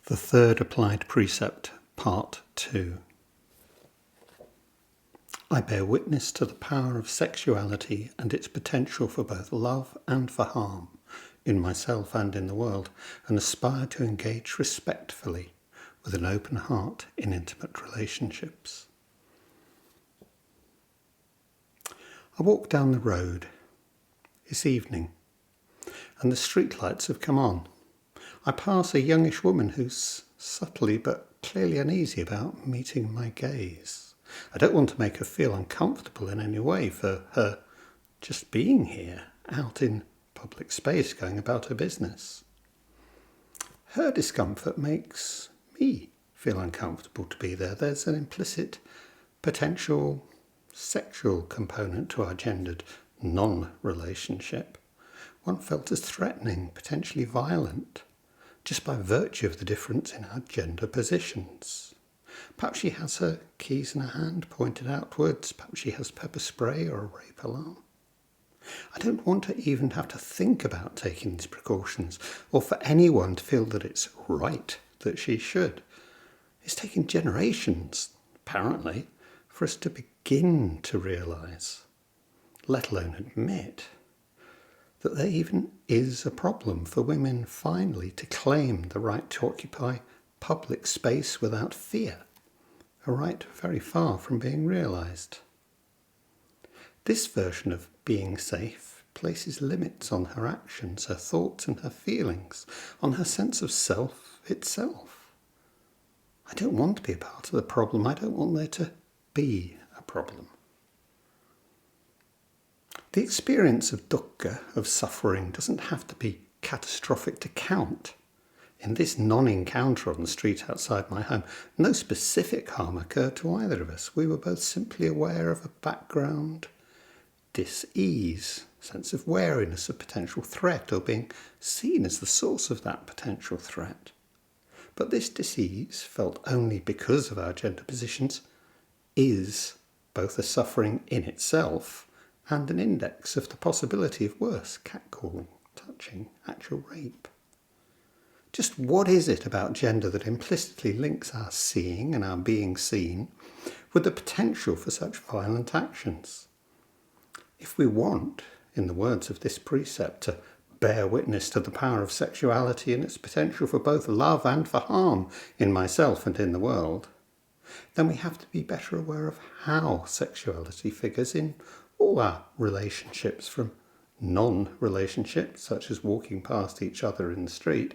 The Third Applied Precept, Part 2. I bear witness to the power of sexuality and its potential for both love and for harm, in myself and in the world, and aspire to engage respectfully with an open heart in intimate relationships. I walk down the road. It's evening, and the streetlights have come on. I pass a youngish woman who's subtly but clearly uneasy about meeting my gaze. I don't want to make her feel uncomfortable in any way for her just being here, out in public space, going about her business. Her discomfort makes me feel uncomfortable to be there. There's an implicit potential sexual component to our gendered non-relationship. One felt as threatening, potentially violent, just by virtue of the difference in our gender positions. Perhaps she has her keys in her hand pointed outwards. Perhaps she has pepper spray or a rape alarm. I don't want to even have to think about taking these precautions, or for anyone to feel that it's right that she should. It's taken generations, apparently, for us to begin to realise, let alone admit, that there even is a problem for women finally to claim the right to occupy public space without fear, a right very far from being realised. This version of being safe places limits on her actions, her thoughts and her feelings, on her sense of self itself. I don't want to be a part of the problem. I don't want there to be a problem. The experience of dukkha, of suffering, doesn't have to be catastrophic to count. In this non-encounter on the street outside my home, no specific harm occurred to either of us. We were both simply aware of a background dis-ease, sense of wariness of potential threat or being seen as the source of that potential threat. But this dis-ease, felt only because of our gender positions, is both a suffering in itself and an index of the possibility of worse, catcalling, touching, actual rape. Just what is it about gender that implicitly links our seeing and our being seen with the potential for such violent actions? If we want, in the words of this precept, to bear witness to the power of sexuality and its potential for both love and for harm in myself and in the world, then we have to be better aware of how sexuality figures in all our relationships, from non-relationships, such as walking past each other in the street,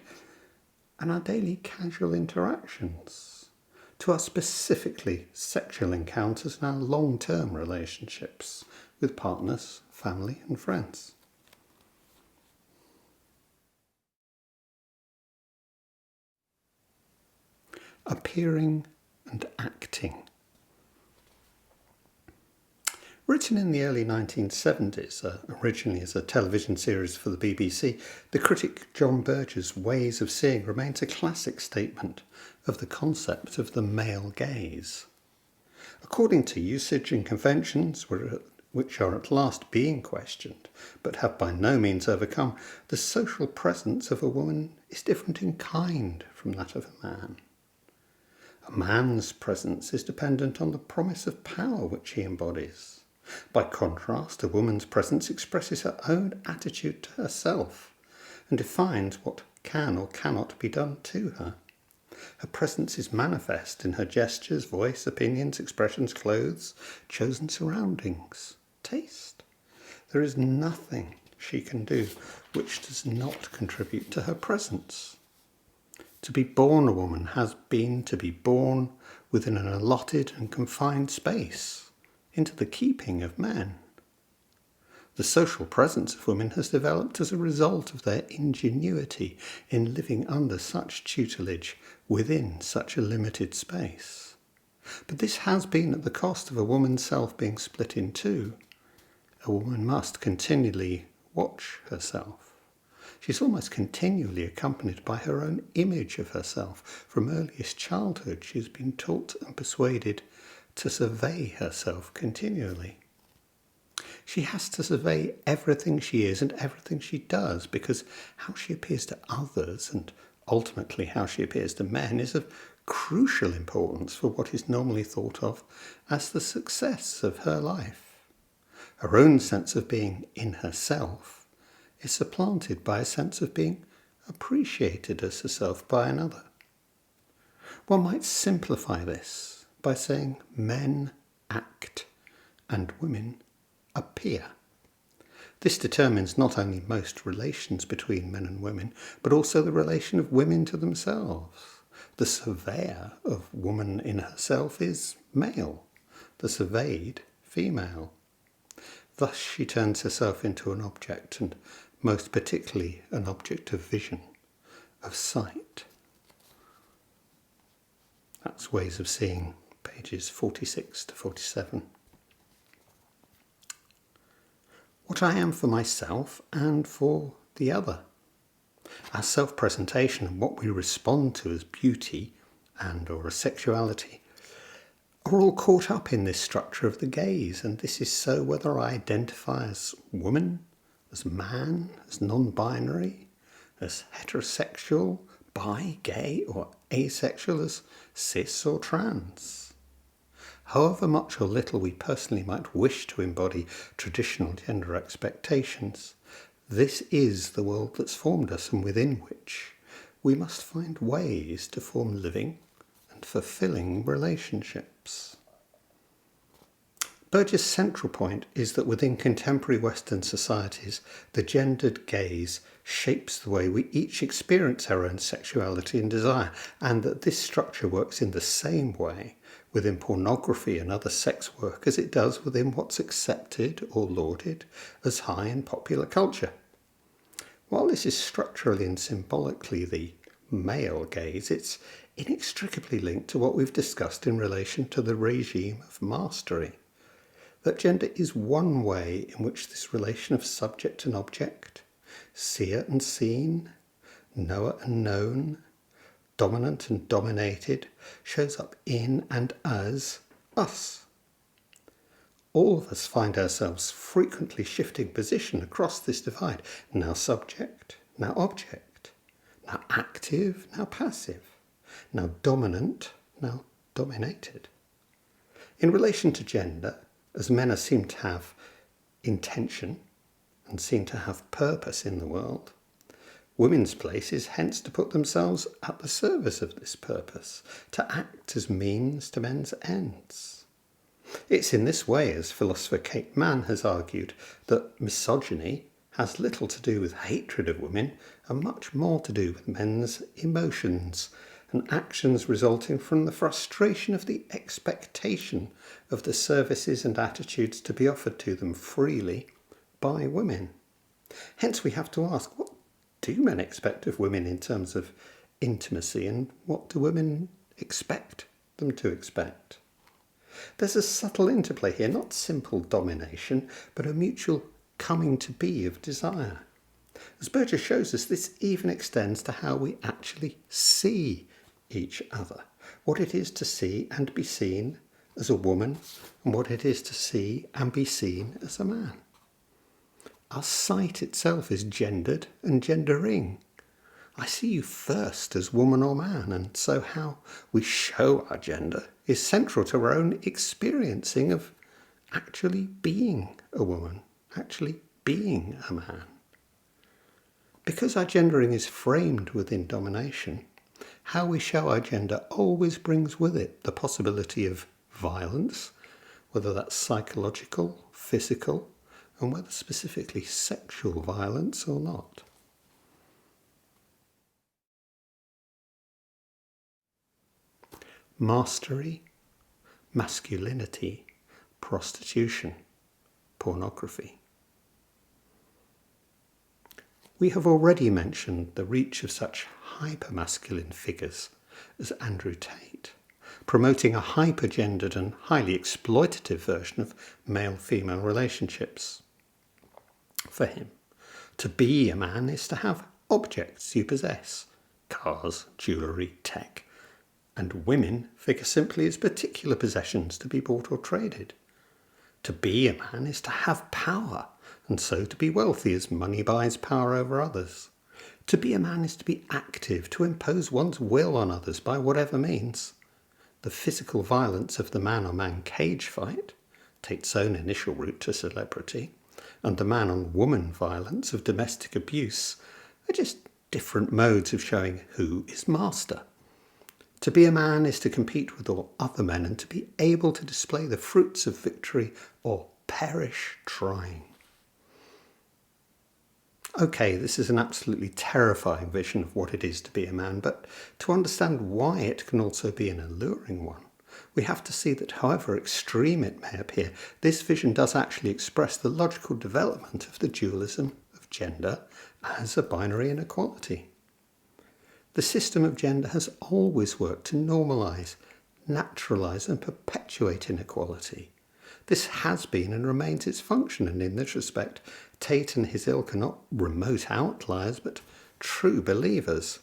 and our daily casual interactions, to our specifically sexual encounters and our long-term relationships with partners, family and friends. Appearing and acting. Written in the early 1970s, originally as a television series for the BBC, the critic John Berger's Ways of Seeing remains a classic statement of the concept of the male gaze. According to usage and conventions, which are at last being questioned, but have by no means overcome, the social presence of a woman is different in kind from that of a man. A man's presence is dependent on the promise of power which he embodies. By contrast, a woman's presence expresses her own attitude to herself and defines what can or cannot be done to her. Her presence is manifest in her gestures, voice, opinions, expressions, clothes, chosen surroundings, taste. There is nothing she can do which does not contribute to her presence. To be born a woman has been to be born within an allotted and confined space, into the keeping of men. The social presence of women has developed as a result of their ingenuity in living under such tutelage within such a limited space. But this has been at the cost of a woman's self being split in two. A woman must continually watch herself. She's almost continually accompanied by her own image of herself. From earliest childhood, she's been taught and persuaded to survey herself continually. She has to survey everything she is and everything she does, because how she appears to others and Ultimately, how she appears to men is of crucial importance for what is normally thought of as the success of her life. Her own sense of being in herself is supplanted by a sense of being appreciated as herself by another. One might simplify this by saying men act and women appear. This determines not only most relations between men and women, but also the relation of women to themselves. The surveyor of woman in herself is male, the surveyed female. Thus she turns herself into an object, and most particularly an object of vision, of sight. That's Ways of Seeing, pages 46 to 47. What I am for myself and for the other. Our self-presentation and what we respond to as beauty and or as sexuality are all caught up in this structure of the gaze, and this is so whether I identify as woman, as man, as non-binary, as heterosexual, bi, gay or asexual, as cis or trans. However much or little we personally might wish to embody traditional gender expectations, this is the world that's formed us and within which we must find ways to form living and fulfilling relationships. Burge's central point is that within contemporary Western societies, the gendered gaze shapes the way we each experience our own sexuality and desire, and that this structure works in the same way within pornography and other sex work as it does within what's accepted or lauded as high in popular culture. While this is structurally and symbolically the male gaze, it's inextricably linked to what we've discussed in relation to the regime of mastery. That gender is one way in which this relation of subject and object, seer and seen, knower and known, dominant and dominated, shows up in and as us. All of us find ourselves frequently shifting position across this divide, now subject, now object, now active, now passive, now dominant, now dominated. In relation to gender, as men are seen to have intention and seen to have purpose in the world, women's place is hence to put themselves at the service of this purpose, to act as means to men's ends. It's in this way, as philosopher Kate Mann has argued, that misogyny has little to do with hatred of women and much more to do with men's emotions and actions resulting from the frustration of the expectation of the services and attitudes to be offered to them freely by women. Hence we have to ask, what do men expect of women in terms of intimacy, and what do women expect them to expect? There's a subtle interplay here, not simple domination, but a mutual coming to be of desire. As Burge shows us, this even extends to how we actually see each other, what it is to see and be seen as a woman, and what it is to see and be seen as a man. Our sight itself is gendered and gendering. I see you first as woman or man, and so how we show our gender is central to our own experiencing of actually being a woman, actually being a man. Because our gendering is framed within domination, how we show our gender always brings with it the possibility of violence, whether that's psychological, physical, and whether specifically sexual violence or not. Mastery, masculinity, prostitution, pornography. We have already mentioned the reach of such hyper-masculine figures as Andrew Tate, promoting a hyper-gendered and highly exploitative version of male-female relationships. For him, to be a man is to have objects you possess, cars, jewellery, tech, and women figure simply as particular possessions to be bought or traded. To be a man is to have power, and so to be wealthy as money buys power over others. To be a man is to be active, to impose one's will on others by whatever means. The physical violence of the man-on-man cage fight takes its own initial route to celebrity, and the man-on-woman violence of domestic abuse are just different modes of showing who is master. To be a man is to compete with all other men and to be able to display the fruits of victory or perish trying. Okay, this is an absolutely terrifying vision of what it is to be a man, but to understand why it can also be an alluring one, we have to see that however extreme it may appear, this vision does actually express the logical development of the dualism of gender as a binary inequality. The system of gender has always worked to normalise, naturalise and perpetuate inequality. This has been and remains its function, and in this respect, Tate and his ilk are not remote outliers, but true believers.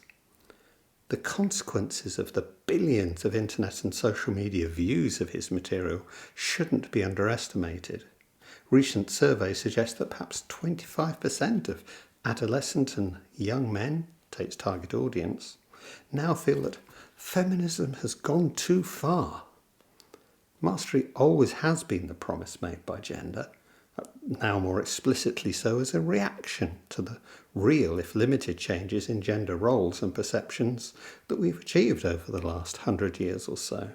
The consequences of the billions of internet and social media views of his material shouldn't be underestimated. Recent surveys suggest that perhaps 25% of adolescent and young men, Tate's target audience, now feel that feminism has gone too far. Mastery always has been the promise made by gender, now more explicitly so as a reaction to the real, if limited, changes in gender roles and perceptions that we've achieved over the last 100 years or so.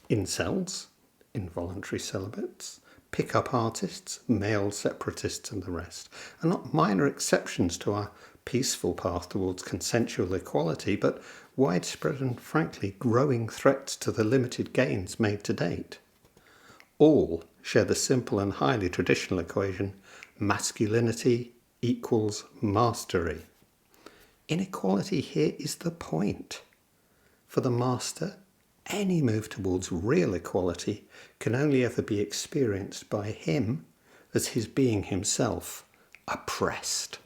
Incels, involuntary celibates, pick-up artists, male separatists and the rest are not minor exceptions to our peaceful path towards consensual equality, but widespread and frankly growing threats to the limited gains made to date. All share the simple and highly traditional equation: masculinity equals mastery. Inequality here is the point. For the master, any move towards real equality can only ever be experienced by him as his being himself oppressed.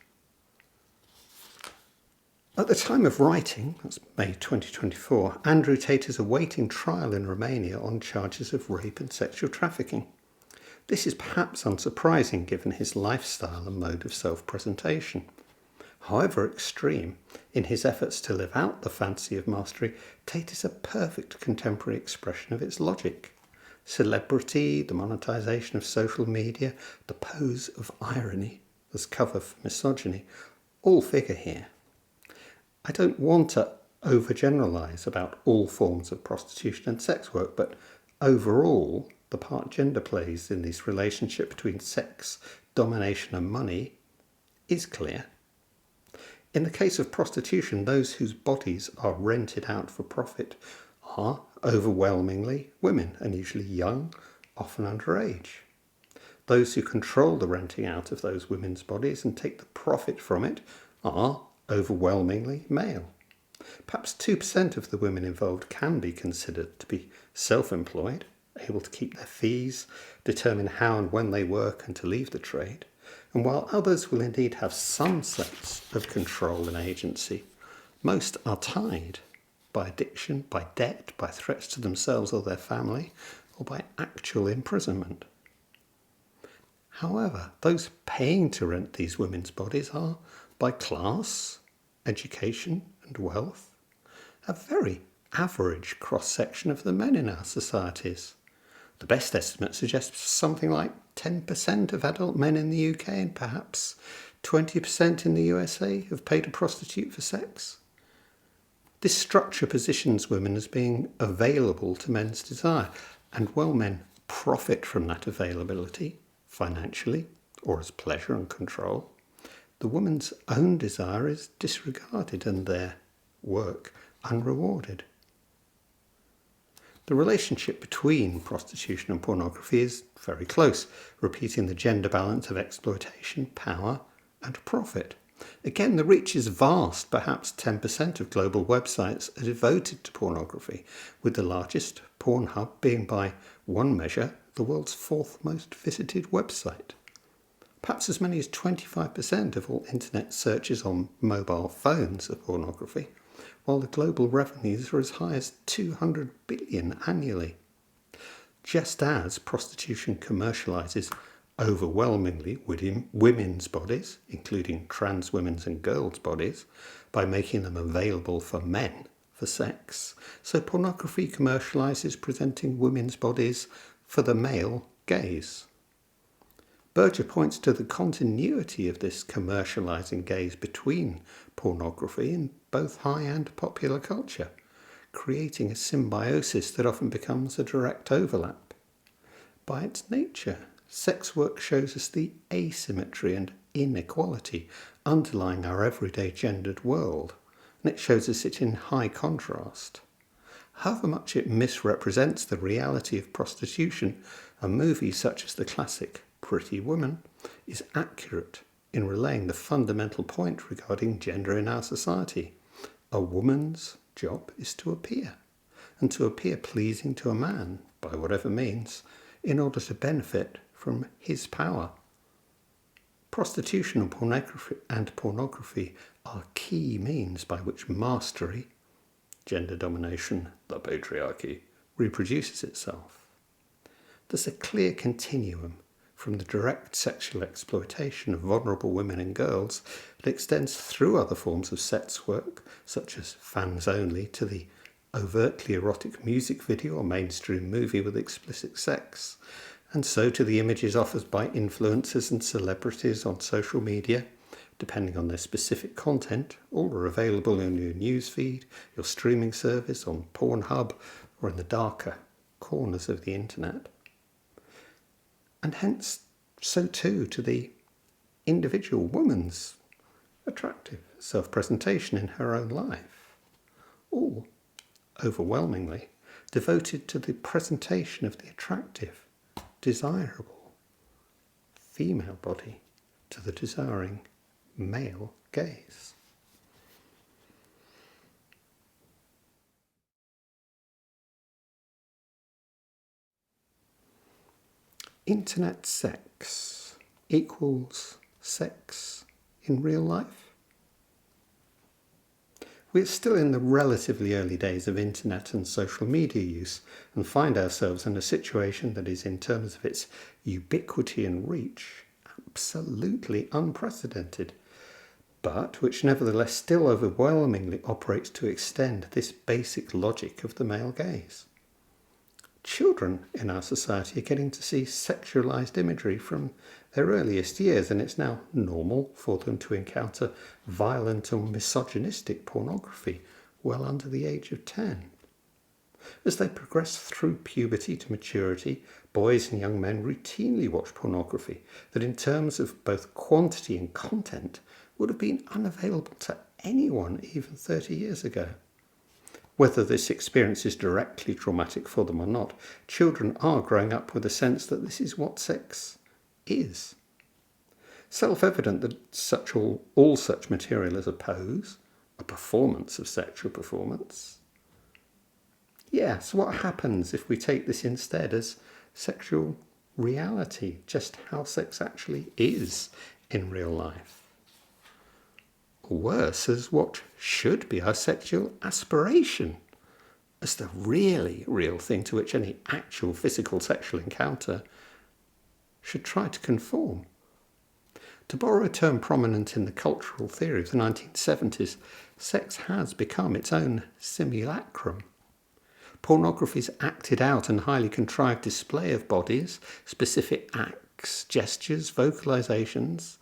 At the time of writing, that's May 2024, Andrew Tate is awaiting trial in Romania on charges of rape and sexual trafficking. This is perhaps unsurprising given his lifestyle and mode of self-presentation. However extreme, in his efforts to live out the fantasy of mastery, Tate is a perfect contemporary expression of its logic. Celebrity, the monetization of social media, the pose of irony as cover for misogyny, all figure here. I don't want to overgeneralise about all forms of prostitution and sex work, but overall, the part gender plays in this relationship between sex, domination and money is clear. In the case of prostitution, those whose bodies are rented out for profit are overwhelmingly women, and usually young, often underage. Those who control the renting out of those women's bodies and take the profit from it are overwhelmingly male. Perhaps 2% of the women involved can be considered to be self-employed, able to keep their fees, determine how and when they work and to leave the trade, and while others will indeed have some sense of control and agency, most are tied by addiction, by debt, by threats to themselves or their family, or by actual imprisonment. However, those paying to rent these women's bodies are, by class, education and wealth, a very average cross-section of the men in our societies. The best estimate suggests something like 10% of adult men in the UK and perhaps 20% in the USA have paid a prostitute for sex. This structure positions women as being available to men's desire, and while men profit from that availability, financially or as pleasure and control, the woman's own desire is disregarded and their work unrewarded. The relationship between prostitution and pornography is very close, repeating the gender balance of exploitation, power and profit. Again, the reach is vast. Perhaps 10% of global websites are devoted to pornography, with the largest, Pornhub, being by one measure the world's fourth most visited website. Perhaps as many as 25% of all internet searches on mobile phones are pornography, while the global revenues are as high as 200 billion annually. Just as prostitution commercialises overwhelmingly women's bodies, including trans women's and girls' bodies, by making them available for men for sex. So pornography commercialises presenting women's bodies for the male gaze. Berger points to the continuity of this commercialising gaze between pornography and both high and popular culture, creating a symbiosis that often becomes a direct overlap. By its nature, sex work shows us the asymmetry and inequality underlying our everyday gendered world, and it shows us it in high contrast. However much it misrepresents the reality of prostitution, a movie such as the classic Pretty Woman is accurate in relaying the fundamental point regarding gender in our society. A woman's job is to appear, and to appear pleasing to a man, by whatever means, in order to benefit from his power. Prostitution and pornography are key means by which mastery, gender domination, the patriarchy, reproduces itself. There's a clear continuum from the direct sexual exploitation of vulnerable women and girls that extends through other forms of sex work, such as fans only, to the overtly erotic music video or mainstream movie with explicit sex, and so to the images offered by influencers and celebrities on social media, depending on their specific content. All are available in your newsfeed, your streaming service, on Pornhub, or in the darker corners of the internet. And hence, so too to the individual woman's attractive self-presentation in her own life, all overwhelmingly devoted to the presentation of the attractive, desirable female body to the desiring male gaze. Internet sex equals sex in real life? We're still in the relatively early days of internet and social media use and find ourselves in a situation that is, in terms of its ubiquity and reach, absolutely unprecedented, but which nevertheless still overwhelmingly operates to extend this basic logic of the male gaze. Children in our society are getting to see sexualized imagery from their earliest years, and it's now normal for them to encounter violent or misogynistic pornography well under the age of 10. As they progress through puberty to maturity, boys and young men routinely watch pornography that, in terms of both quantity and content, would have been unavailable to anyone even 30 years ago. Whether this experience is directly traumatic for them or not, children are growing up with a sense that this is what sex is. Self-evident that all such material is a pose, a performance of sexual performance. Yeah, so what happens if we take this instead as sexual reality, just how sex actually is in real life? Or worse, as what should be our sexual aspiration, as the really real thing to which any actual physical sexual encounter should try to conform. To borrow a term prominent in the cultural theory of the 1970s, sex has become its own simulacrum. Pornography's acted out and highly contrived display of bodies, specific acts, gestures, vocalizations,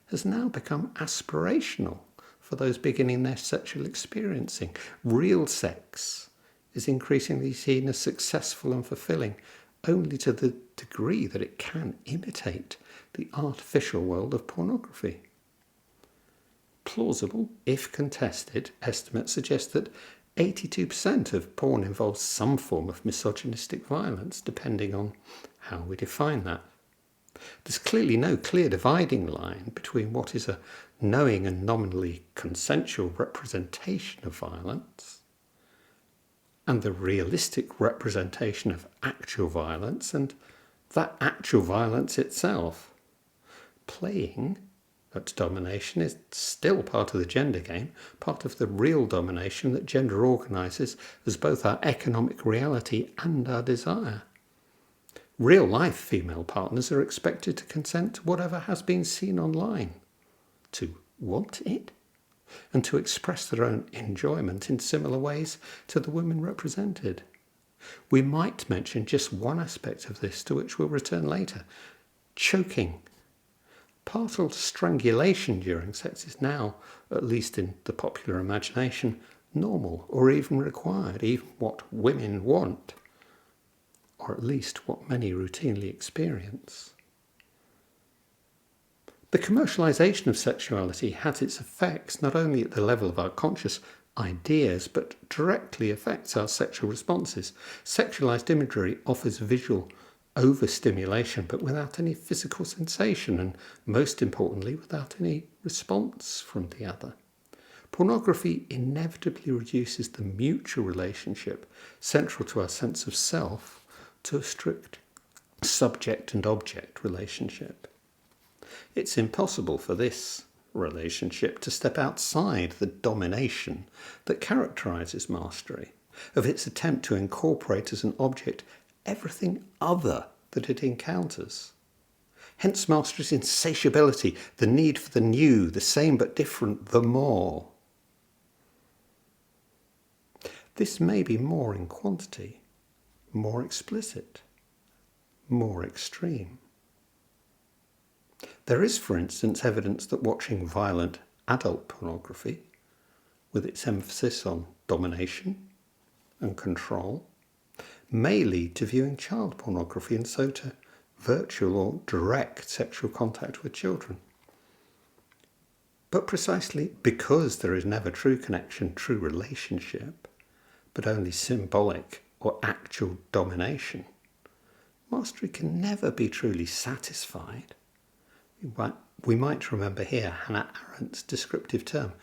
has now become aspirational for those beginning their sexual experiencing. Real sex is increasingly seen as successful and fulfilling only to the degree that it can imitate the artificial world of pornography. Plausible, if contested, estimates suggest that 82% of porn involves some form of misogynistic violence, depending on how we define that. There's clearly no clear dividing line between what is a knowing and nominally consensual representation of violence and the realistic representation of actual violence and that actual violence itself. Playing at domination is still part of the gender game, part of the real domination that gender organises as both our economic reality and our desire. Real-life female partners are expected to consent to whatever has been seen online, to want it, and to express their own enjoyment in similar ways to the women represented. We might mention just one aspect of this to which we'll return later: choking. Partial strangulation during sex is now, at least in the popular imagination, normal or even required, even what women want, or at least what many routinely experience. The commercialisation of sexuality has its effects not only at the level of our conscious ideas, but directly affects our sexual responses. Sexualised imagery offers visual overstimulation, but without any physical sensation, and most importantly, without any response from the other. Pornography inevitably reduces the mutual relationship central to our sense of self to a strict subject and object relationship. It's impossible for this relationship to step outside the domination that characterises mastery, of its attempt to incorporate as an object everything other that it encounters. Hence mastery's insatiability, the need for the new, the same but different, the more. This may be more in quantity, more explicit, more extreme. There is, for instance, evidence that watching violent adult pornography, with its emphasis on domination and control, may lead to viewing child pornography and so to virtual or direct sexual contact with children. But precisely because there is never true connection, true relationship, but only symbolic or actual domination, mastery can never be truly satisfied. We might remember here Hannah Arendt's descriptive term,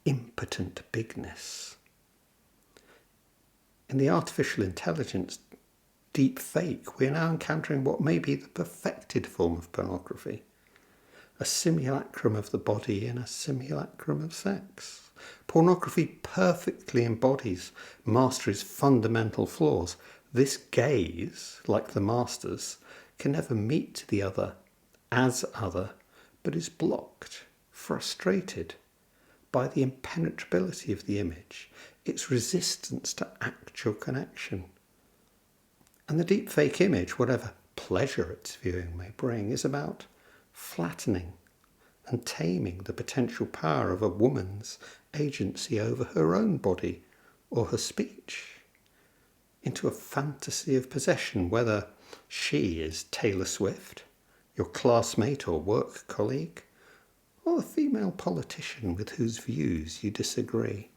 impotent bigness. In the artificial intelligence deep fake, we are now encountering what may be the perfected form of pornography, a simulacrum of the body in a simulacrum of sex. Pornography perfectly embodies mastery's fundamental flaws. This gaze, like the master's, can never meet the other as other, but is blocked, frustrated by the impenetrability of the image, its resistance to actual connection. And the deep fake image, whatever pleasure its viewing may bring, is about flattening and taming the potential power of a woman's agency over her own body or her speech into a fantasy of possession, whether she is Taylor Swift, your classmate or work colleague, or the female politician with whose views you disagree.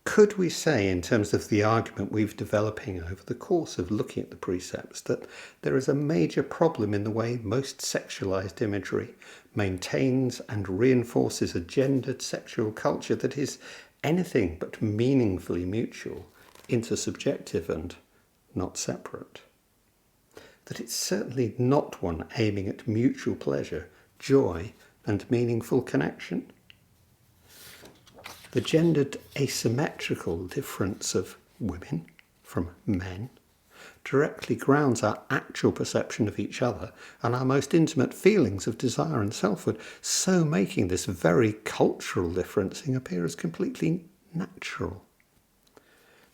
Could we say, in terms of the argument we've developing over the course of looking at the precepts, that there is a major problem in the way most sexualized imagery maintains and reinforces a gendered sexual culture that is anything but meaningfully mutual, intersubjective and not separate? That it's certainly not one aiming at mutual pleasure, joy and meaningful connection? The gendered asymmetrical difference of women from men directly grounds our actual perception of each other and our most intimate feelings of desire and selfhood, so making this very cultural differencing appear as completely natural.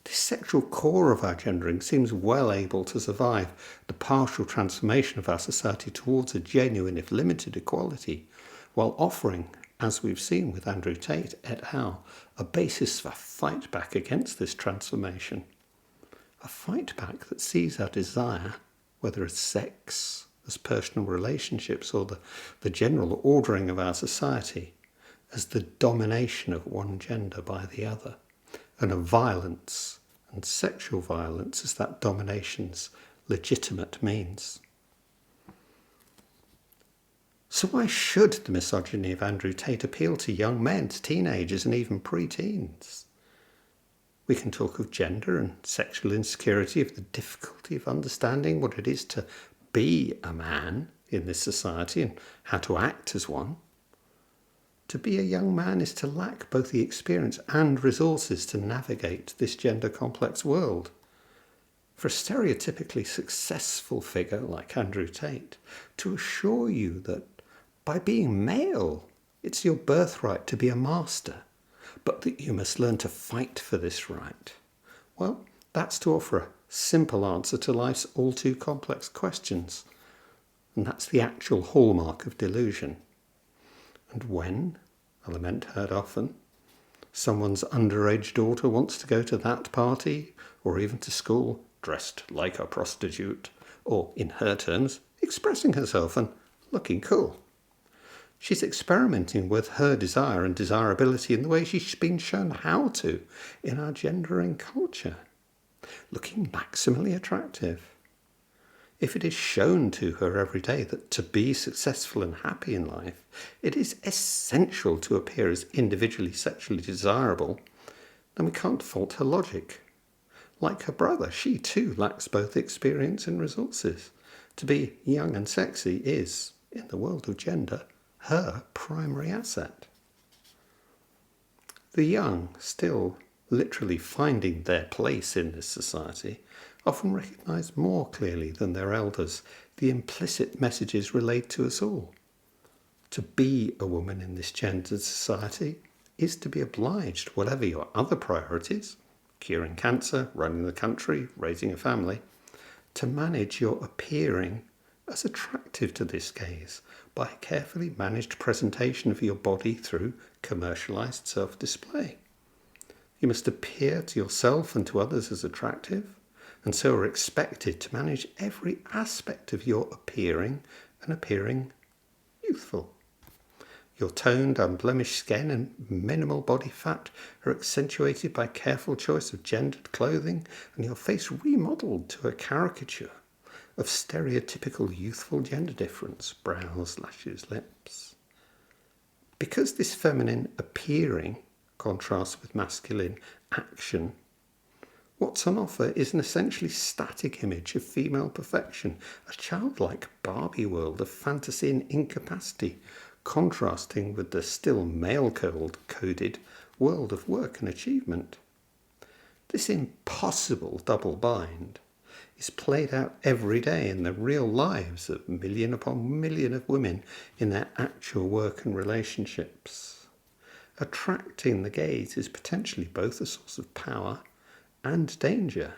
This sexual core of our gendering seems well able to survive the partial transformation of our society towards a genuine, if limited, equality, while offering, as we've seen with Andrew Tate et al., a basis for fight back against this transformation. A fight back that sees our desire, whether as sex, as personal relationships, or the general ordering of our society, as the domination of one gender by the other, and of violence and sexual violence as that domination's legitimate means. So why should the misogyny of Andrew Tate appeal to young men, to teenagers and even pre-teens? We can talk of gender and sexual insecurity, of the difficulty of understanding what it is to be a man in this society and how to act as one. To be a young man is to lack both the experience and resources to navigate this gender complex world. for a stereotypically successful figure like Andrew Tate to assure you that by being male, it's your birthright to be a master, but that you must learn to fight for this right. Well, that's to offer a simple answer to life's all too complex questions. And that's the actual hallmark of delusion. And when, a lament heard often, someone's underage daughter wants to go to that party, or even to school, dressed like a prostitute, or, in her terms, expressing herself and looking cool, she's experimenting with her desire and desirability in the way she's been shown how to in our gendering culture, looking maximally attractive. If it is shown to her every day that to be successful and happy in life, it is essential to appear as individually sexually desirable, then we can't fault her logic. Like her brother, she too lacks both experience and resources. To be young and sexy is, in the world of gender, her primary asset. The young, still literally finding their place in this society, often recognise more clearly than their elders the implicit messages relayed to us all. To be a woman in this gendered society is to be obliged, whatever your other priorities, curing cancer, running the country, raising a family, to manage your appearing as attractive to this gaze by a carefully managed presentation of your body through commercialised self-display. You must appear to yourself and to others as attractive, and so are expected to manage every aspect of your appearing and appearing youthful. Your toned, unblemished skin and minimal body fat are accentuated by careful choice of gendered clothing, and your face remodelled to a caricature of stereotypical youthful gender difference, brows, lashes, lips. Because this feminine appearing contrasts with masculine action, what's on offer is an essentially static image of female perfection, a childlike Barbie world of fantasy and incapacity, contrasting with the still male-coded world of work and achievement. This impossible double bind is played out every day in the real lives of million upon million of women in their actual work and relationships. Attracting the gaze is potentially both a source of power and danger,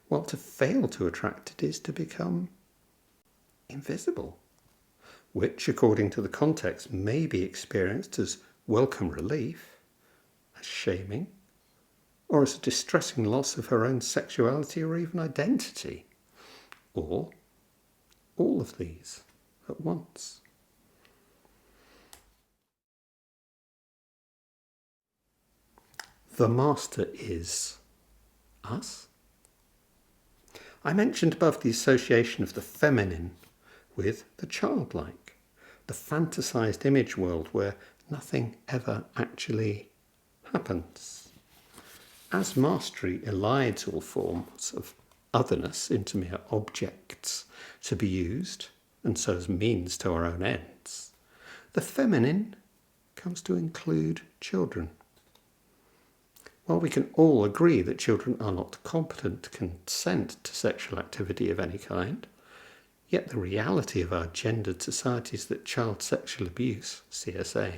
while to fail to attract it is to become invisible, which, according to the context, may be experienced as welcome relief, as shaming, or as a distressing loss of her own sexuality or even identity, or all of these at once. The master is us. I mentioned above the association of the feminine with the childlike, the fantasized image world where nothing ever actually happens. As mastery elides all forms of otherness into mere objects to be used, and so as means to our own ends, the feminine comes to include children. While we can all agree that children are not competent to consent to sexual activity of any kind, yet the reality of our gendered society is that child sexual abuse, CSA,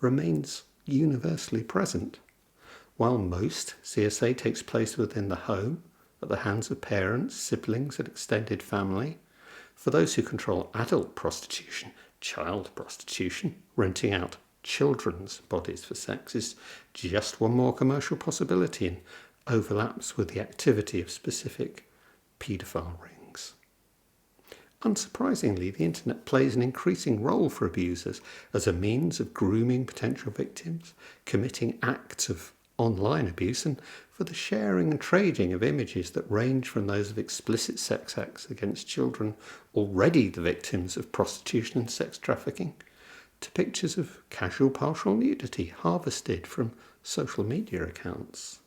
remains universally present. While most CSA takes place within the home, at the hands of parents, siblings, and extended family, for those who control adult prostitution, child prostitution, renting out children's bodies for sex is just one more commercial possibility and overlaps with the activity of specific paedophile rings. Unsurprisingly, the internet plays an increasing role for abusers as a means of grooming potential victims, committing acts of online abuse, and for the sharing and trading of images that range from those of explicit sex acts against children already the victims of prostitution and sex trafficking, to pictures of casual partial nudity harvested from social media accounts.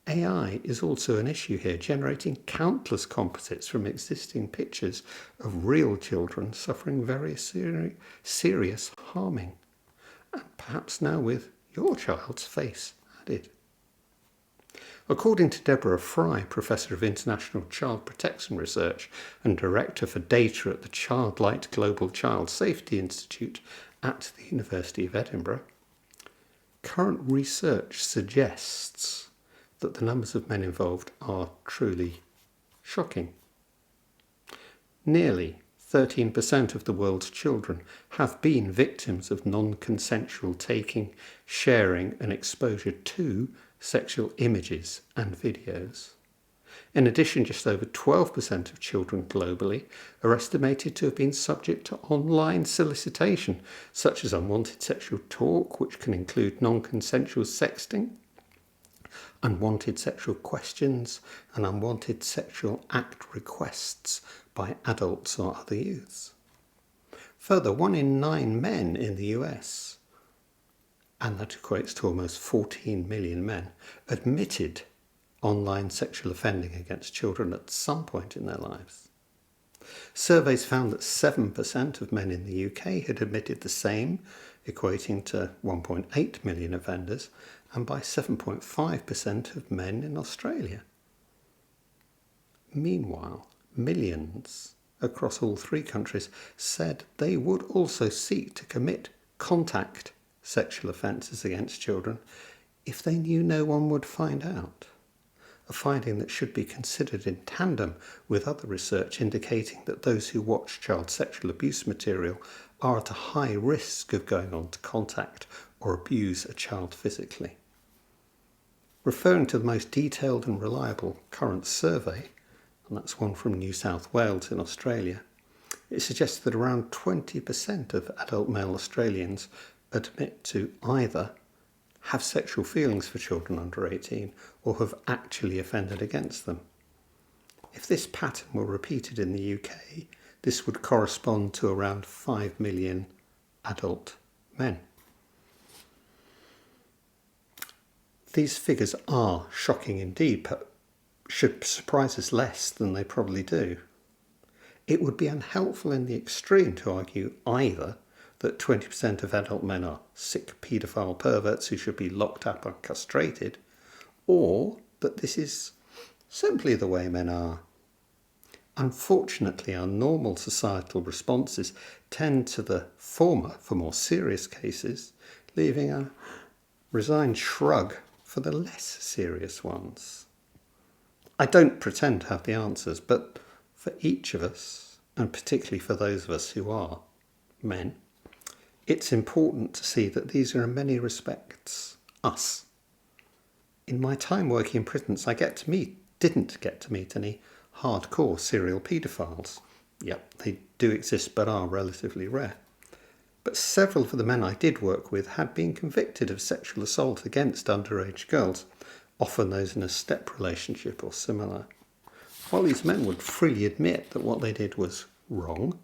AI is also an issue here, generating countless composites from existing pictures of real children suffering very serious harming, and perhaps now with your child's face added. According to Deborah Fry, Professor of International Child Protection Research and Director for Data at the Childlight Global Child Safety Institute at the University of Edinburgh, current research suggests that the numbers of men involved are truly shocking. Nearly 13% of the world's children have been victims of non-consensual taking, sharing and exposure to sexual images and videos. In addition, just over 12% of children globally are estimated to have been subject to online solicitation, such as unwanted sexual talk, which can include non-consensual sexting, unwanted sexual questions, and unwanted sexual act requests by adults or other youths. Further, 1 in 9 men in the US, and that equates to almost 14 million men, admitted online sexual offending against children at some point in their lives. Surveys found that 7% of men in the UK had admitted the same, equating to 1.8 million offenders, and by 7.5% of men in Australia. Meanwhile, millions across all 3 countries said they would also seek to commit contact sexual offences against children if they knew no one would find out. A finding that should be considered in tandem with other research indicating that those who watch child sexual abuse material are at a high risk of going on to contact or abuse a child physically. Referring to the most detailed and reliable current survey, and that's one from New South Wales in Australia, it suggests that around 20% of adult male Australians admit to either have sexual feelings for children under 18 or have actually offended against them. If this pattern were repeated in the UK, this would correspond to around 5 million adult men. These figures are shocking indeed, but should surprise us less than they probably do. It would be unhelpful in the extreme to argue either that 20% of adult men are sick paedophile perverts who should be locked up and castrated, or that this is simply the way men are. Unfortunately, our normal societal responses tend to the former for more serious cases, leaving a resigned shrug for the less serious ones. I don't pretend to have the answers, but for each of us, and particularly for those of us who are men, it's important to see that these are in many respects us. In my time working in prisons, I didn't get to meet any hardcore serial paedophiles. Yep, they do exist but are relatively rare. But several of the men I did work with had been convicted of sexual assault against underage girls, often those in a step relationship or similar. While these men would freely admit that what they did was wrong,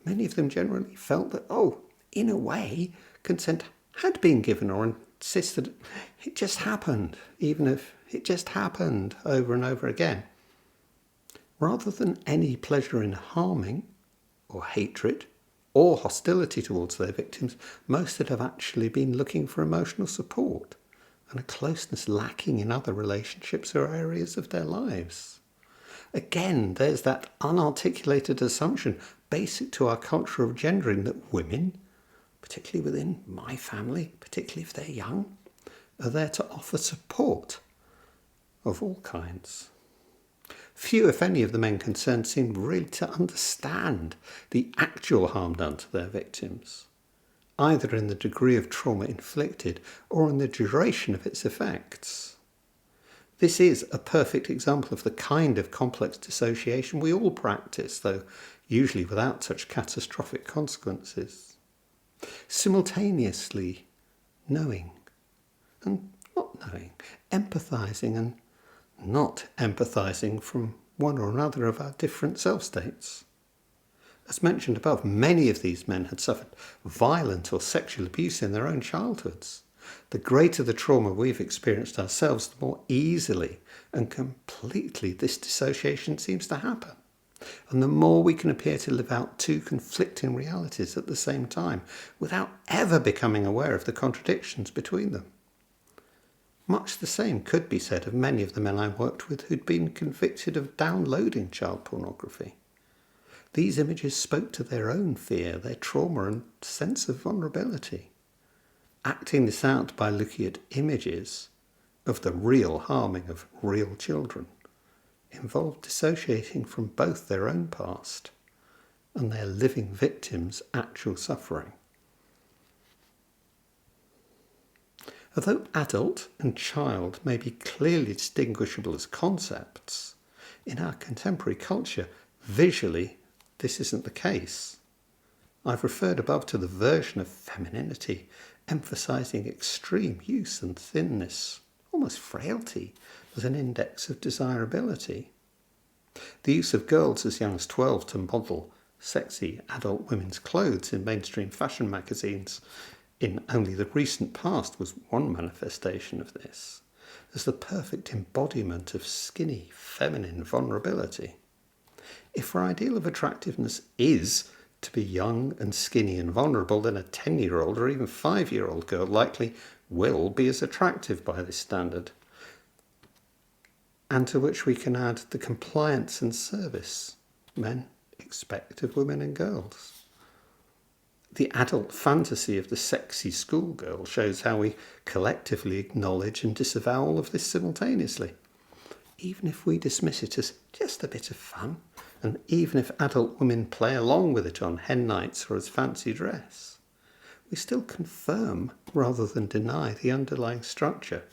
many of them generally felt that, in a way, consent had been given, or insisted it just happened, even if it just happened over and over again. Rather than any pleasure in harming, or hatred, or hostility towards their victims, most would have actually been looking for emotional support and a closeness lacking in other relationships or areas of their lives. Again, there's that unarticulated assumption basic to our culture of gendering that women, particularly within my family, particularly if they're young, are there to offer support of all kinds. Few, if any, of the men concerned seemed really to understand the actual harm done to their victims, either in the degree of trauma inflicted or in the duration of its effects. This is a perfect example of the kind of complex dissociation we all practice, though usually without such catastrophic consequences. Simultaneously knowing and not knowing, empathizing and not empathizing from one or another of our different self-states. As mentioned above, many of these men had suffered violent or sexual abuse in their own childhoods. The greater the trauma we've experienced ourselves, the more easily and completely this dissociation seems to happen. And the more we can appear to live out 2 conflicting realities at the same time, without ever becoming aware of the contradictions between them. Much the same could be said of many of the men I worked with who'd been convicted of downloading child pornography. These images spoke to their own fear, their trauma and sense of vulnerability. Acting this out by looking at images of the real harming of real children involved dissociating from both their own past and their living victims' actual suffering. Although adult and child may be clearly distinguishable as concepts, in our contemporary culture, visually, this isn't the case. I've referred above to the version of femininity, emphasising extreme youth and thinness, almost frailty, as an index of desirability. The use of girls as young as 12 to model sexy adult women's clothes in mainstream fashion magazines in only the recent past was one manifestation of this, as the perfect embodiment of skinny, feminine vulnerability. If our ideal of attractiveness is to be young and skinny and vulnerable, then a 10-year-old or even 5-year-old girl likely will be as attractive by this standard, and to which we can add the compliance and service men expect of women and girls. The adult fantasy of the sexy schoolgirl shows how we collectively acknowledge and disavow all of this simultaneously. Even if we dismiss it as just a bit of fun, and even if adult women play along with it on hen nights or as fancy dress, we still confirm rather than deny the underlying structure.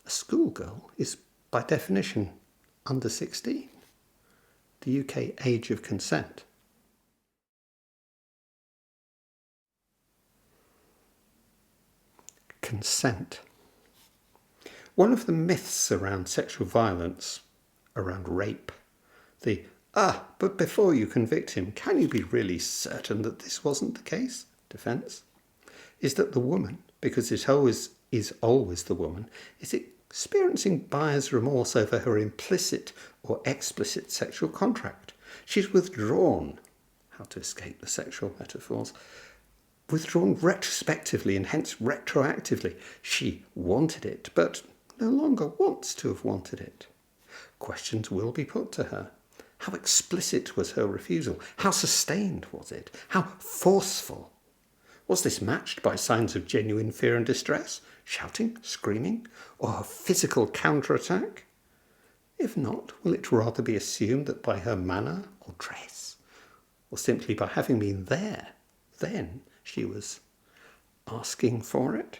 A schoolgirl is by definition under 16, the UK age of consent. Consent. One of the myths around sexual violence, around rape, but before you convict him, can you be really certain that this wasn't the case? Defence, is that the woman, because it always is always the woman, is experiencing buyer's remorse over her implicit or explicit sexual contract. She's withdrawn, how to escape the sexual metaphors, withdrawn retrospectively and hence retroactively. She wanted it, but no longer wants to have wanted it. Questions will be put to her. How explicit was her refusal? How sustained was it? How forceful? Was this matched by signs of genuine fear and distress, shouting, screaming, or a physical counterattack? If not, will it rather be assumed that by her manner or dress, or simply by having been there, then she was asking for it?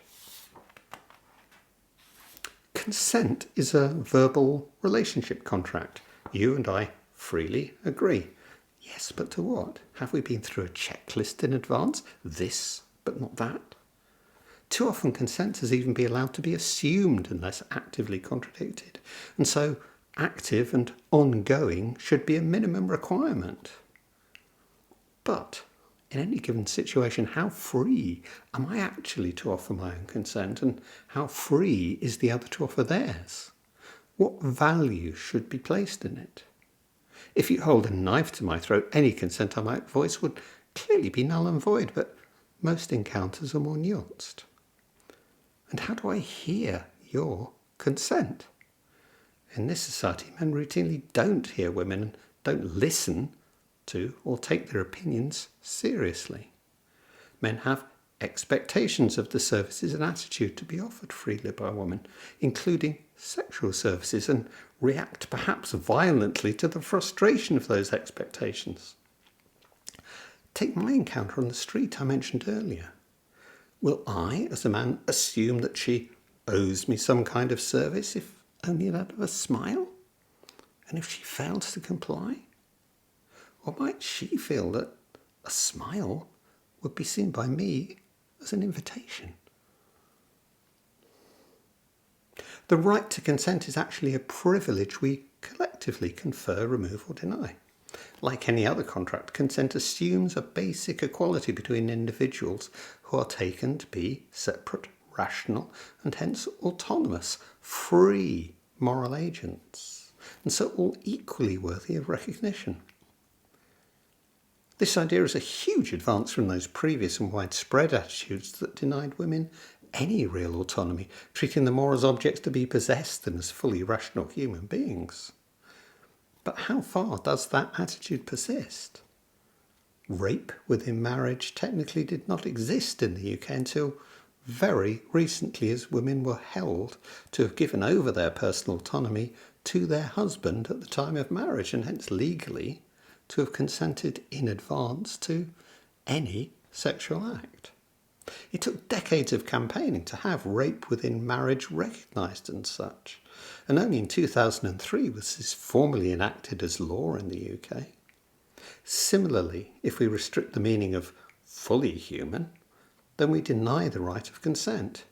Consent is a verbal relationship contract. You and I freely agree. Yes, but to what? Have we been through a checklist in advance? This, but not that? Too often consent has even been allowed to be assumed unless actively contradicted. And so active and ongoing should be a minimum requirement. But in any given situation, how free am I actually to offer my own consent, and how free is the other to offer theirs? What value should be placed in it? If you hold a knife to my throat, any consent I might voice would clearly be null and void, but most encounters are more nuanced. And how do I hear your consent? In this society, men routinely don't hear women and don't listen to or take their opinions seriously. Men have expectations of the services and attitude to be offered freely by women, including sexual services, and react perhaps violently to the frustration of those expectations. Take my encounter on the street I mentioned earlier. Will I, as a man, assume that she owes me some kind of service, if only that of a smile? And if she fails to comply? Or might she feel that a smile would be seen by me as an invitation? The right to consent is actually a privilege we collectively confer, remove, or deny. Like any other contract, consent assumes a basic equality between individuals who are taken to be separate, rational, and hence autonomous, free moral agents, and so all equally worthy of recognition. This idea is a huge advance from those previous and widespread attitudes that denied women any real autonomy, treating them more as objects to be possessed than as fully rational human beings. But how far does that attitude persist? Rape within marriage technically did not exist in the UK until very recently, as women were held to have given over their personal autonomy to their husband at the time of marriage, and hence legally to have consented in advance to any sexual act. It took decades of campaigning to have rape within marriage recognised and such, and only in 2003 was this formally enacted as law in the UK. Similarly, if we restrict the meaning of fully human, then we deny the right of consent.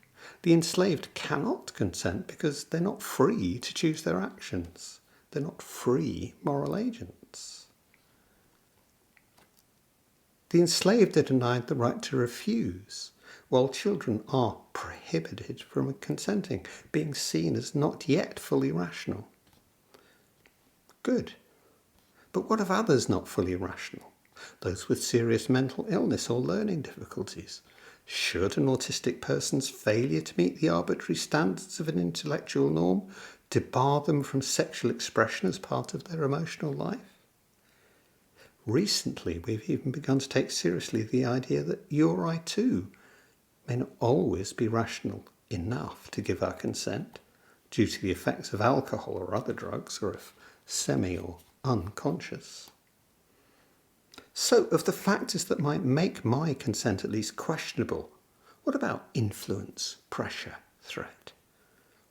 The enslaved cannot consent because they're not free to choose their actions. They're not free moral agents. The enslaved are denied the right to refuse, while children are prohibited from consenting, being seen as not yet fully rational. Good. But what of others not fully rational? Those with serious mental illness or learning difficulties? Should an autistic person's failure to meet the arbitrary standards of an intellectual norm debar them from sexual expression as part of their emotional life? Recently, we've even begun to take seriously the idea that you or I too may not always be rational enough to give our consent due to the effects of alcohol or other drugs, or if semi or unconscious. So, of the factors that might make my consent at least questionable, what about influence, pressure, threat?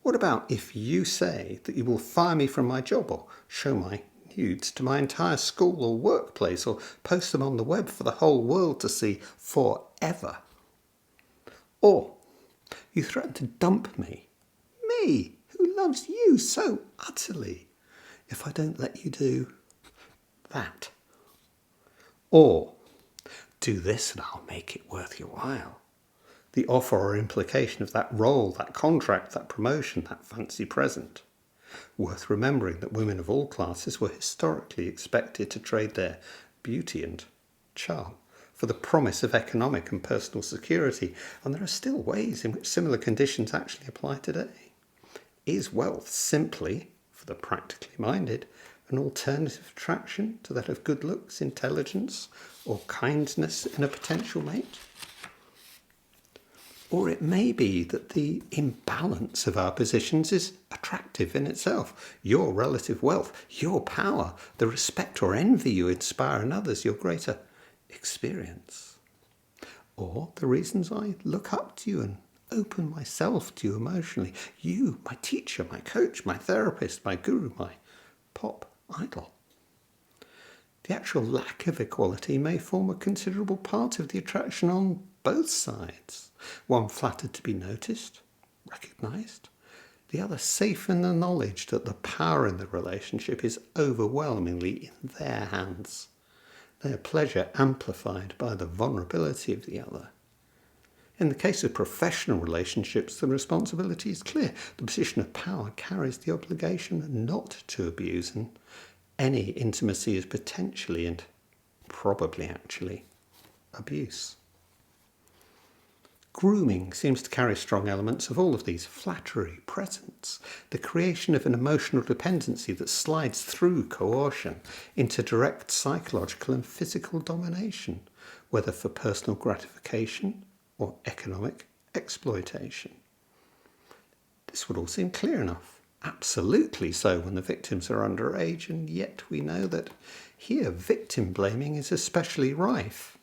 What about if you say that you will fire me from my job, or show my nudes to my entire school or workplace, or post them on the web for the whole world to see forever? Or you threaten to dump me, who loves you so utterly, if I don't let you do that. Or do this and I'll make it worth your while. The offer or implication of that role, that contract, that promotion, that fancy present. Worth remembering that women of all classes were historically expected to trade their beauty and charm for the promise of economic and personal security, and there are still ways in which similar conditions actually apply today. Is wealth simply, for the practically minded, an alternative attraction to that of good looks, intelligence, or kindness in a potential mate? Or it may be that the imbalance of our positions is attractive in itself. Your relative wealth, your power, the respect or envy you inspire in others, your greater experience. Or the reasons I look up to you and open myself to you emotionally. You, my teacher, my coach, my therapist, my guru, my pop idol. The actual lack of equality may form a considerable part of the attraction on both sides. One flattered to be noticed, recognised. The other safe in the knowledge that the power in the relationship is overwhelmingly in their hands. Their pleasure amplified by the vulnerability of the other. In the case of professional relationships, the responsibility is clear. The position of power carries the obligation not to abuse, and any intimacy is potentially and probably actually abuse. Grooming seems to carry strong elements of all of these: flattery, presence, the creation of an emotional dependency that slides through coercion into direct psychological and physical domination, whether for personal gratification or economic exploitation. This would all seem clear enough. Absolutely so when the victims are underage, and yet we know that here victim blaming is especially rife.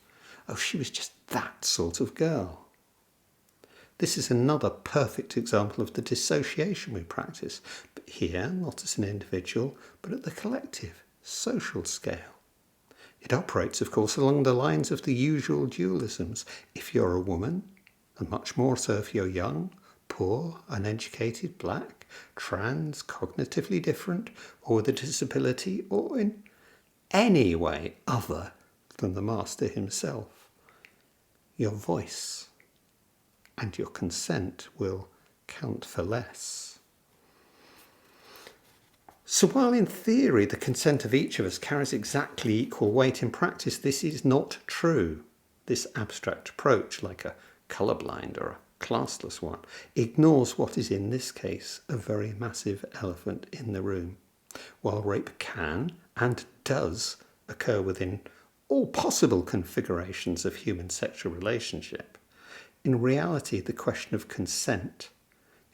Oh, she was just that sort of girl. This is another perfect example of the dissociation we practice, but here not as an individual, but at the collective, social scale. It operates, of course, along the lines of the usual dualisms. If you're a woman, and much more so if you're young, poor, uneducated, black, trans, cognitively different, or with a disability, or in any way other than the master himself, your voice and your consent will count for less. So while in theory the consent of each of us carries exactly equal weight, in practice this is not true. This abstract approach, like a colourblind or a classless one, ignores what is in this case a very massive elephant in the room. While rape can and does occur within all possible configurations of human sexual relationship, in reality the question of consent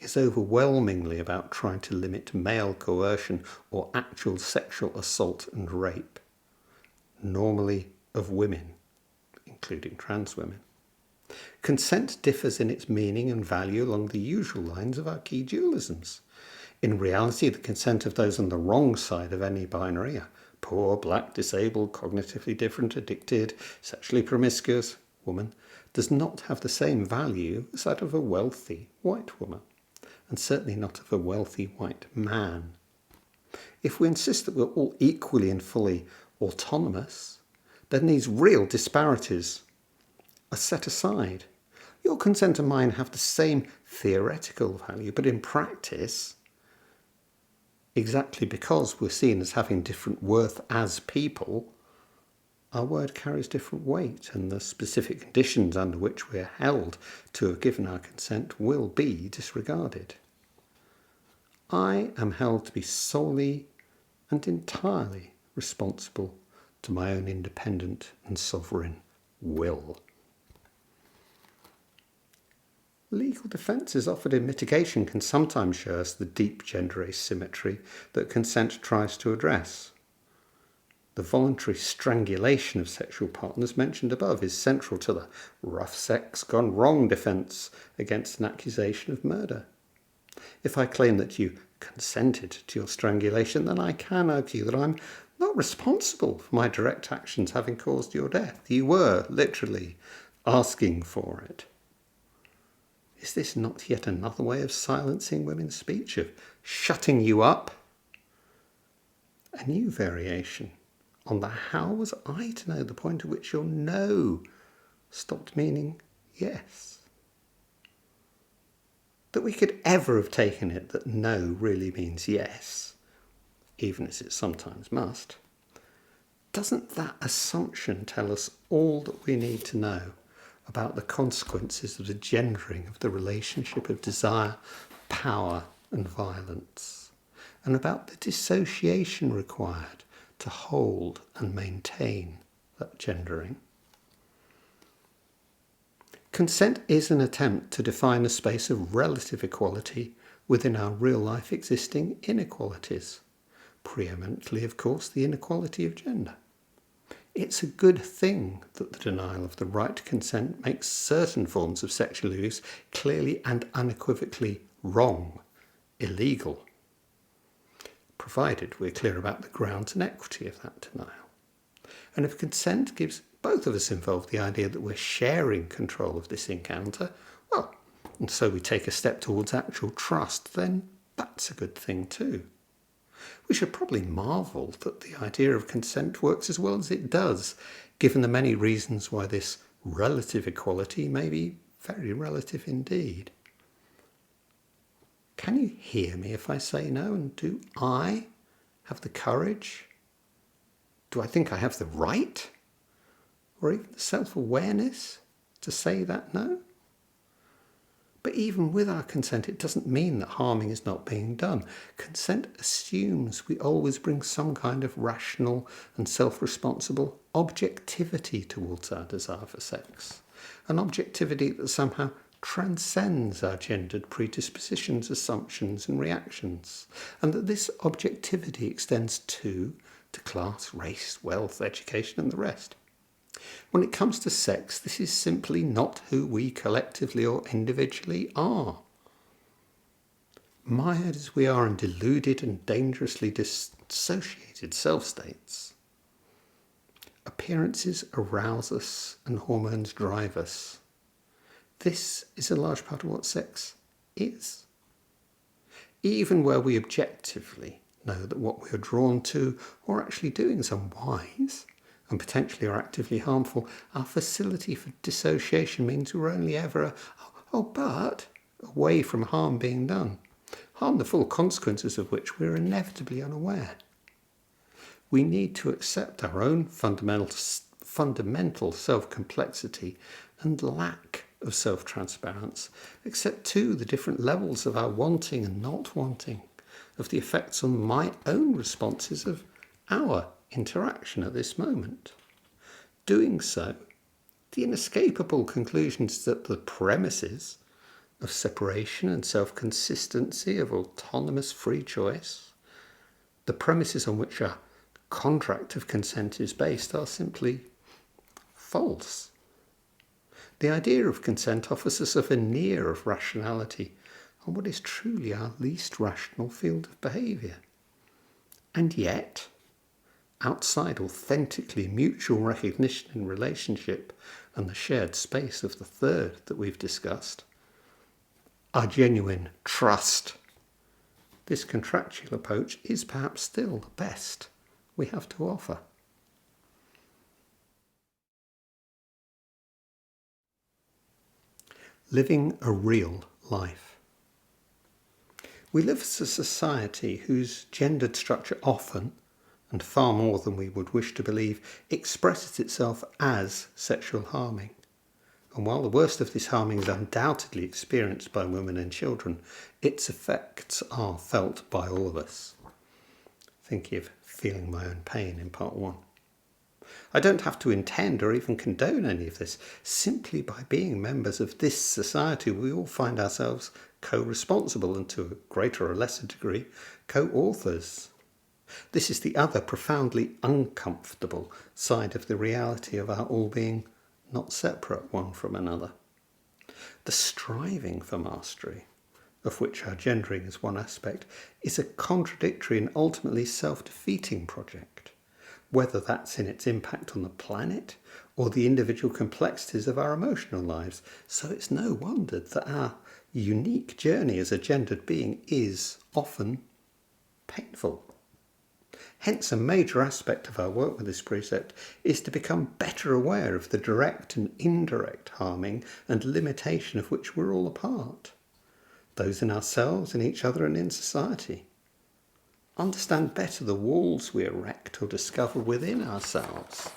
is overwhelmingly about trying to limit male coercion or actual sexual assault and rape, normally of women, including trans women. Consent differs in its meaning and value along the usual lines of our key dualisms. In reality, the consent of those on the wrong side of any binary, a poor, black, disabled, cognitively different, addicted, sexually promiscuous woman, does not have the same value as that of a wealthy white woman, and certainly not of a wealthy white man. If we insist that we're all equally and fully autonomous, then these real disparities are set aside. Your consent and mine have the same theoretical value, but in practice, exactly because we're seen as having different worth as people, our word carries different weight, and the specific conditions under which we're held to have given our consent will be disregarded. I am held to be solely and entirely responsible to my own independent and sovereign will. Legal defences offered in mitigation can sometimes show us the deep gender asymmetry that consent tries to address. The voluntary strangulation of sexual partners mentioned above is central to the rough sex gone wrong defence against an accusation of murder. If I claim that you consented to your strangulation, then I can argue that I'm not responsible for my direct actions having caused your death. You were literally asking for it. Is this not yet another way of silencing women's speech, of shutting you up? A new variation on the how was I to know the point at which your no stopped meaning yes? That we could ever have taken it that no really means yes, even as it sometimes must. Doesn't that assumption tell us all that we need to know about the consequences of the gendering of the relationship of desire, power and violence, and about the dissociation required to hold and maintain that gendering? Consent is an attempt to define a space of relative equality within our real-life existing inequalities, preeminently, of course, the inequality of gender. It's a good thing that the denial of the right to consent makes certain forms of sexual abuse clearly and unequivocally wrong, illegal, provided we're clear about the grounds and equity of that denial. And if consent gives both of us involved the idea that we're sharing control of this encounter, well, and so we take a step towards actual trust, then that's a good thing too. We should probably marvel that the idea of consent works as well as it does, given the many reasons why this relative equality may be very relative indeed. Can you hear me if I say no? And do I have the courage? Do I think I have the right? Or even the self-awareness to say that no? But even with our consent, it doesn't mean that harming is not being done. Consent assumes we always bring some kind of rational and self-responsible objectivity towards our desire for sex. An objectivity that somehow transcends our gendered predispositions, assumptions and reactions. And that this objectivity extends to class, race, wealth, education and the rest. When it comes to sex, this is simply not who we collectively or individually are. Mired as we are in deluded and dangerously dissociated self-states, appearances arouse us and hormones drive us. This is a large part of what sex is. Even where we objectively know that what we are drawn to or actually doing is unwise and potentially are actively harmful, our facility for dissociation means we're only ever but away from harm being done. Harm the full consequences of which we're inevitably unaware. We need to accept our own fundamental self-complexity and lack of self-transparence, except too the different levels of our wanting and not wanting, of the effects on my own responses of our interaction at this moment. Doing so, the inescapable conclusion is that the premises of separation and self-consistency, of autonomous free choice, the premises on which a contract of consent is based, are simply false. The idea of consent offers us a veneer of rationality on what is truly our least rational field of behaviour. And yet, outside authentically mutual recognition in relationship and the shared space of the third that we've discussed, our genuine trust, this contractual approach is perhaps still the best we have to offer. Living a real life. We live as a society whose gendered structure often, and far more than we would wish to believe, expresses itself as sexual harming. And while the worst of this harming is undoubtedly experienced by women and children, its effects are felt by all of us. Thinking of feeling my own pain in part 1. I don't have to intend or even condone any of this. Simply by being members of this society, we all find ourselves co-responsible and, to a greater or lesser degree, co-authors. This is the other profoundly uncomfortable side of the reality of our all being not separate one from another. The striving for mastery, of which our gendering is one aspect, is a contradictory and ultimately self-defeating project, whether that's in its impact on the planet or the individual complexities of our emotional lives. So it's no wonder that our unique journey as a gendered being is often painful. Hence, a major aspect of our work with this precept is to become better aware of the direct and indirect harming and limitation of which we're all a part, those in ourselves, in each other, and in society. Understand better the walls we erect or discover within ourselves,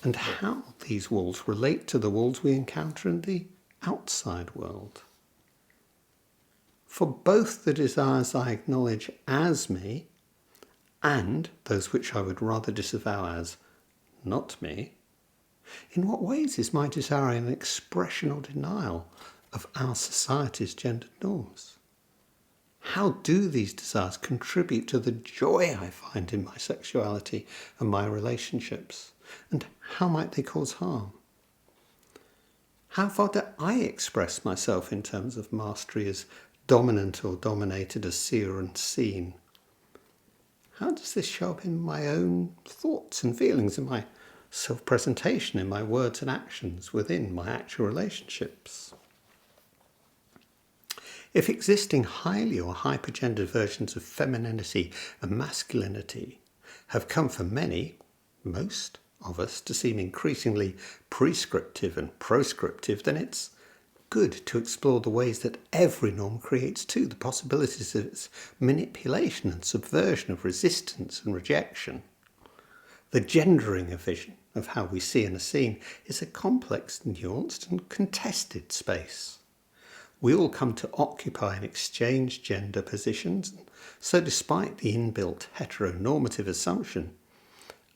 and how these walls relate to the walls we encounter in the outside world. For both the desires I acknowledge as me, and those which I would rather disavow as not me, in what ways is my desire an expression or denial of our society's gendered norms? How do these desires contribute to the joy I find in my sexuality and my relationships? And how might they cause harm? How far do I express myself in terms of mastery as dominant or dominated, as seer and seen? How does this show up in my own thoughts and feelings, in my self-presentation, in my words and actions within my actual relationships? If existing highly or hypergendered versions of femininity and masculinity have come for many, most of us, to seem increasingly prescriptive and proscriptive, then it's good to explore the ways that every norm creates too, the possibilities of its manipulation and subversion, of resistance and rejection. The gendering of vision, of how we see and are seen, is a complex, nuanced and contested space. We all come to occupy and exchange gender positions, so despite the inbuilt heteronormative assumption,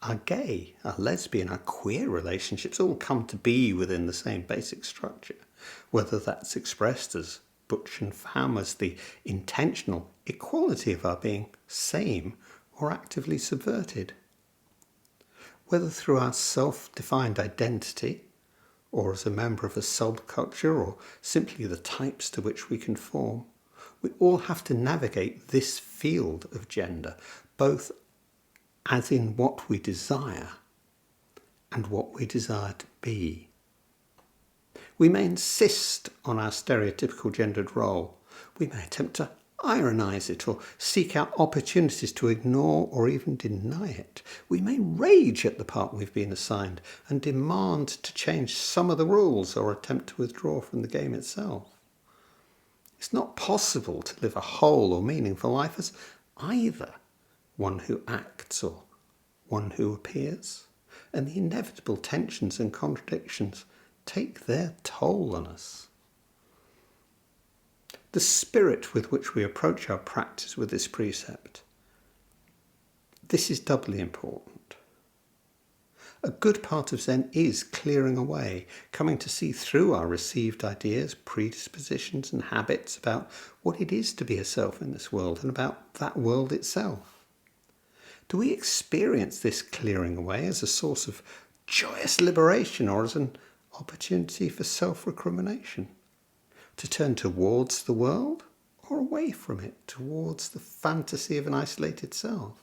our gay, our lesbian, our queer relationships all come to be within the same basic structure, whether that's expressed as butch and femme, as the intentional equality of our being same or actively subverted. Whether through our self-defined identity, or as a member of a subculture, or simply the types to which we conform, we all have to navigate this field of gender, both as in what we desire and what we desire to be. We may insist on our stereotypical gendered role. We may attempt to ironize it or seek out opportunities to ignore or even deny it. We may rage at the part we've been assigned and demand to change some of the rules or attempt to withdraw from the game itself. It's not possible to live a whole or meaningful life as either one who acts or one who appears, and the inevitable tensions and contradictions take their toll on us. The spirit with which we approach our practice with this precept, this is doubly important. A good part of Zen is clearing away, coming to see through our received ideas, predispositions and habits about what it is to be a self in this world and about that world itself. Do we experience this clearing away as a source of joyous liberation or as an opportunity for self-recrimination? To turn towards the world or away from it, towards the fantasy of an isolated self?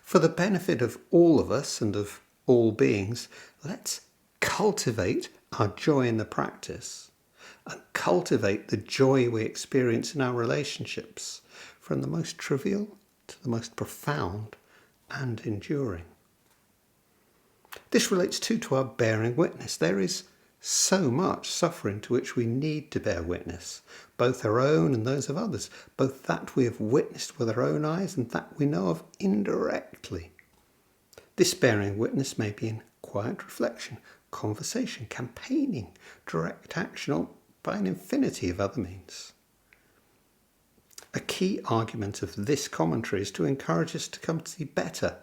For the benefit of all of us and of all beings, let's cultivate our joy in the practice and cultivate the joy we experience in our relationships, from the most trivial to the most profound and enduring. This relates too to our bearing witness. There is so much suffering to which we need to bear witness, both our own and those of others, both that we have witnessed with our own eyes and that we know of indirectly. This bearing witness may be in quiet reflection, conversation, campaigning, direct action, or by an infinity of other means. A key argument of this commentary is to encourage us to come to see better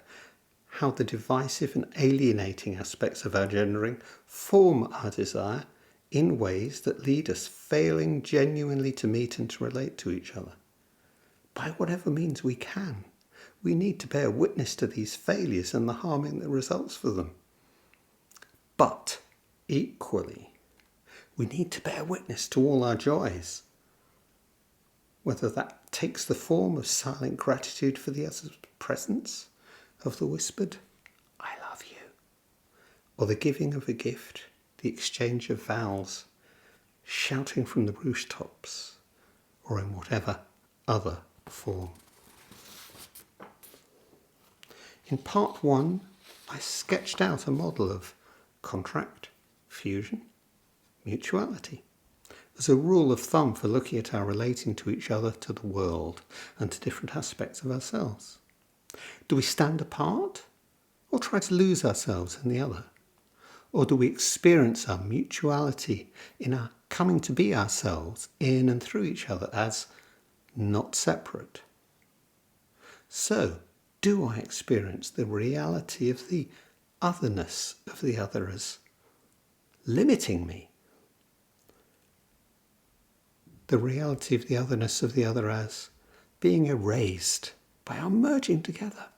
how the divisive and alienating aspects of our gendering form our desire in ways that lead us failing genuinely to meet and to relate to each other. By whatever means we can, we need to bear witness to these failures and the harming that results for them. But equally, we need to bear witness to all our joys, whether that takes the form of silent gratitude for the other's presence, of the whispered, "I love you," or the giving of a gift, the exchange of vows, shouting from the rooftops, or in whatever other form. In part 1, I sketched out a model of contract, fusion, mutuality, as a rule of thumb for looking at our relating to each other, to the world, and to different aspects of ourselves. Do we stand apart or try to lose ourselves in the other? Or do we experience our mutuality in our coming to be ourselves in and through each other as not separate? So, do I experience the reality of the otherness of the other as limiting me? The reality of the otherness of the other as being erased by our merging together?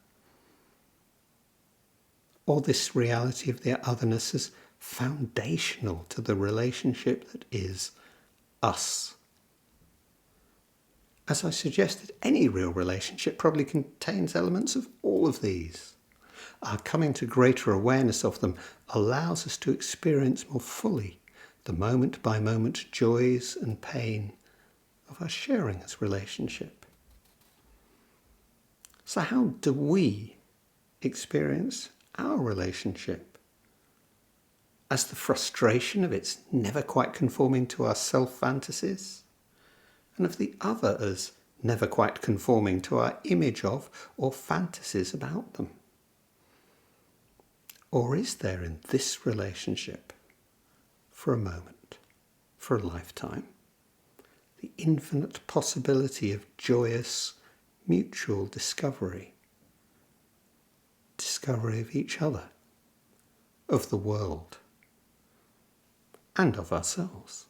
Or this reality of their otherness is foundational to the relationship that is us? As I suggested, any real relationship probably contains elements of all of these. Our coming to greater awareness of them allows us to experience more fully the moment-by-moment joys and pain of our sharing this relationship. So how do we experience our relationship? As the frustration of its never quite conforming to our self-fantasies, and of the other as never quite conforming to our image of or fantasies about them? Or is there in this relationship, for a moment, for a lifetime, the infinite possibility of joyous mutual discovery of each other, of the world, and of ourselves?